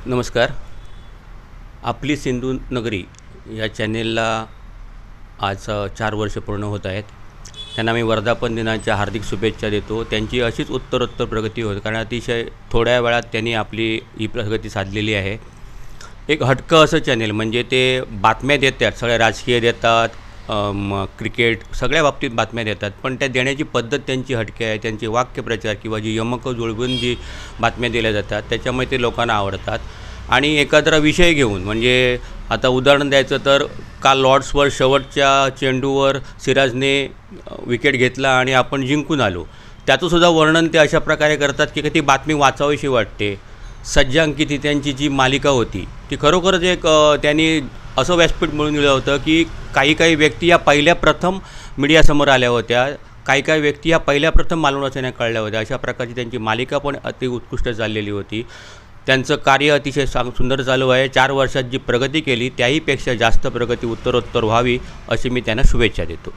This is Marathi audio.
नमस्कार. आपली सिंधू नगरी या चॅनेलला आज 4 वर्ष पूर्ण होत आहेत. त्यांना मी वर्धापन दिनाच्या हार्दिक शुभेच्छा देतो. त्यांची अशीच उत्तरोत्तर प्रगती होते, कारण अतिशय थोड्या वेळात त्यांनी आपली ही प्रगती साधलेली आहे. एक हटकं असं चॅनेल, म्हणजे ते बातम्या देतात, सगळ्या राजकीय देतात, क्रिकेट सगळ्या बाबतीत बातम्या देतात, पण त्या देण्याची पद्धत त्यांची हटके आहे. त्यांचे वाक्यप्रचार किंवा जी यमकं जुळवून जी बातम्या दिल्या जातात त्याच्यामुळे ते लोकांना आवडतात. आणि एखादा विषय घेऊन, म्हणजे आता उदाहरण द्यायचं तर काल लॉर्ड्सवर शेवटच्या चेंडूवर सिराजने विकेट घेतला आणि आपण जिंकून आलो, त्याचंसुद्धा वर्णन ते अशा प्रकारे करतात की ती बातमी वाचावीशी वाटते. सज्जांकित त्यांची जी मालिका होती ती खरोखरच एक त्यांनी असं व्यासपीठ मिळून दिलं होतं की काही व्यक्ती या पहिल्या प्रथम मीडियासमोर आल्या होत्या, काही व्यक्ती या पहिल्या प्रथम मालवणाच्या कळल्या होत्या. अशा प्रकारची त्यांची मालिका पण अति उत्कृष्ट चाललेली होती. त्यांचं कार्य अतिशय सुंदर चालू आहे. 4 वर्षात जी प्रगती केली त्याहीपेक्षा जास्त प्रगती उत्तरोत्तर व्हावी अशी मी त्यांना शुभेच्छा देतो.